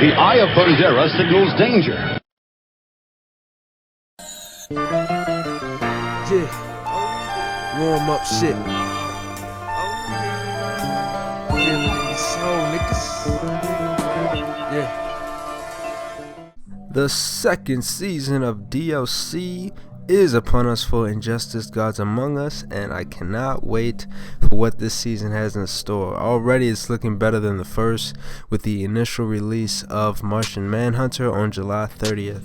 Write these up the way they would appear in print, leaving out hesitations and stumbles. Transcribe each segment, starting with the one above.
The eye of Bergera signals danger. Yeah. Warm up shit. Feeling in your soul, niggas. Yeah. The second season of DLC is upon us for Injustice Gods Among Us, and I cannot wait for what this season has in store. Already it's looking better than the first, with the initial release of Martian Manhunter on July 30th.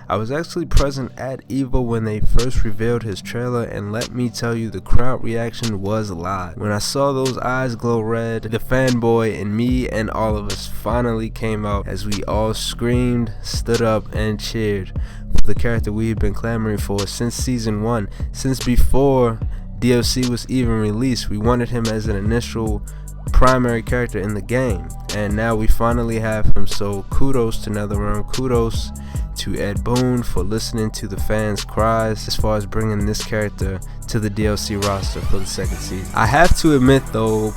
I was actually present at EVO when they first revealed his trailer, and let me tell you, the crowd reaction was live. When I saw those eyes glow red, the fanboy in me and all of us finally came out as we all screamed, stood up, and cheered for the character we've been clamoring for since season 1, since before DLC was even released. We wanted him as an initial primary character in the game, and now we finally have him. So kudos to NetherRealm, kudos to Ed Boon for listening to the fans' cries as far as bringing this character to the DLC roster for the second season. I have to admit though,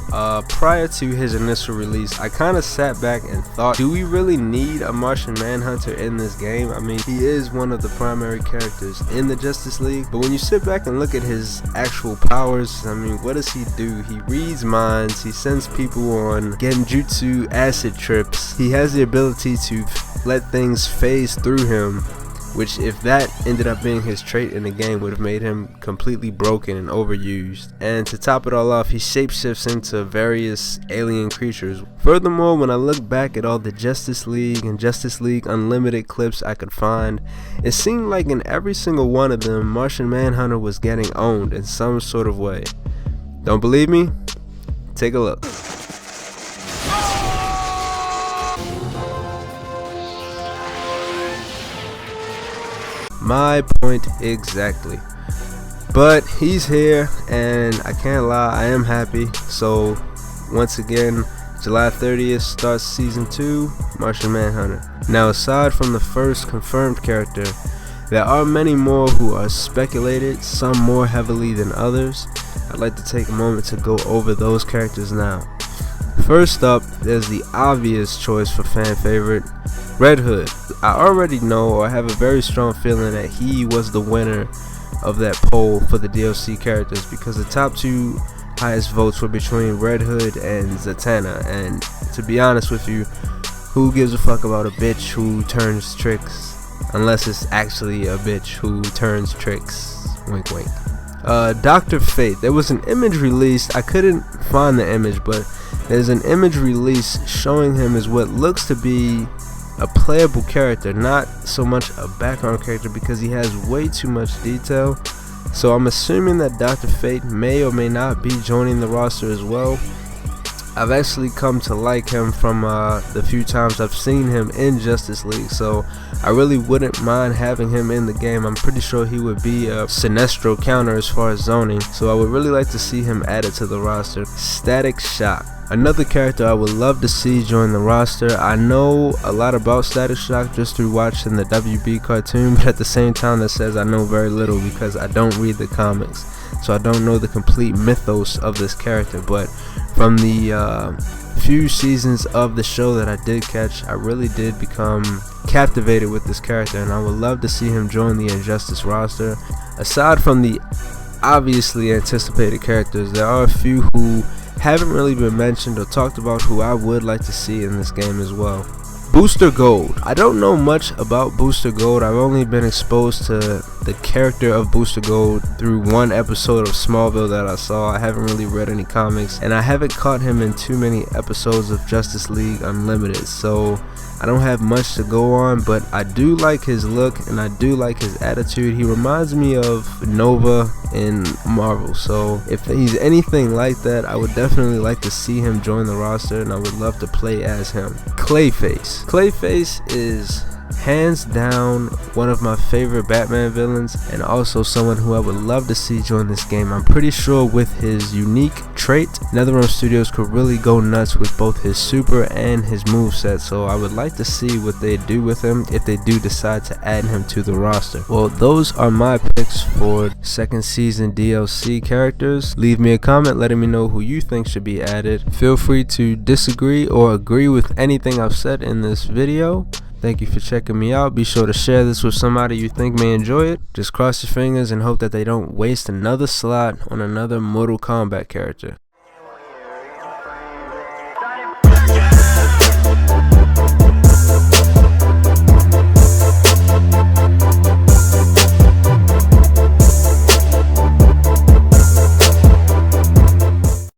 prior to his initial release, I kind of sat back and thought, do we really need a Martian Manhunter in this game? I mean, he is one of the primary characters in the Justice League, but when you sit back and look at his actual powers, I mean, what does he do? He reads minds, he sends people on genjutsu acid trips, he has the ability to let things phase through him, which if that ended up being his trait in the game would have made him completely broken and overused. And to top it all off, he shapeshifts into various alien creatures. Furthermore, when I look back at all the Justice League and Justice League Unlimited clips I could find, it seemed like in every single one of them, Martian Manhunter was getting owned in some sort of way. Don't believe me? Take a look. My point exactly. But he's here, and I can't lie, I am happy. So once again, July 30th starts season 2, Martian Manhunter. Now, aside from the first confirmed character, there are many more who are speculated, some more heavily than others. I'd like to take a moment to go over those characters now. First up, there's the obvious choice for fan favorite, Red Hood. I already know, or have a very strong feeling that he was the winner of that poll for the DLC characters, because the top two highest votes were between Red Hood and Zatanna, and to be honest with you, who gives a fuck about a bitch who turns tricks, unless it's actually a bitch who turns tricks, wink wink. Dr. Fate, there was an image released, I couldn't find the image, but there's an image release showing him as what looks to be a playable character, not so much a background character, because he has way too much detail. So I'm assuming that Dr. Fate may or may not be joining the roster as well. I've actually come to like him from the few times I've seen him in Justice League, so I really wouldn't mind having him in the game. I'm pretty sure he would be a Sinestro counter as far as zoning, so I would really like to see him added to the roster. Static Shock, another character I would love to see join the roster. I know a lot about Static Shock just through watching the WB cartoon, but at the same time that says I know very little because I don't read the comics, so I don't know the complete mythos of this character. But from the few seasons of the show that I did catch, I really did become captivated with this character, and I would love to see him join the Injustice roster. Aside from the obviously anticipated characters, there are a few who haven't really been mentioned or talked about who I would like to see in this game as well. Booster Gold. I don't know much about Booster Gold. I've only been exposed to the character of Booster Gold through one episode of Smallville that I saw. I haven't really read any comics, and I haven't caught him in too many episodes of Justice League Unlimited, so I don't have much to go on, but I do like his look and I do like his attitude. He reminds me of Nova in Marvel, so if he's anything like that, I would definitely like to see him join the roster, and I would love to play as him. Clayface. Clayface is Hands down, one of my favorite Batman villains, and also someone who I would love to see join this game. I'm pretty sure with his unique trait, NetherRealm Studios could really go nuts with both his super and his moveset, so I would like to see what they do with him if they do decide to add him to the roster. Well, those are my picks for second season DLC characters. Leave me a comment letting me know who you think should be added. Feel free to disagree or agree with anything I've said in this video. Thank you for checking me out. Be sure to share this with somebody you think may enjoy it. Just cross your fingers and hope that they don't waste another slot on another Mortal Kombat character.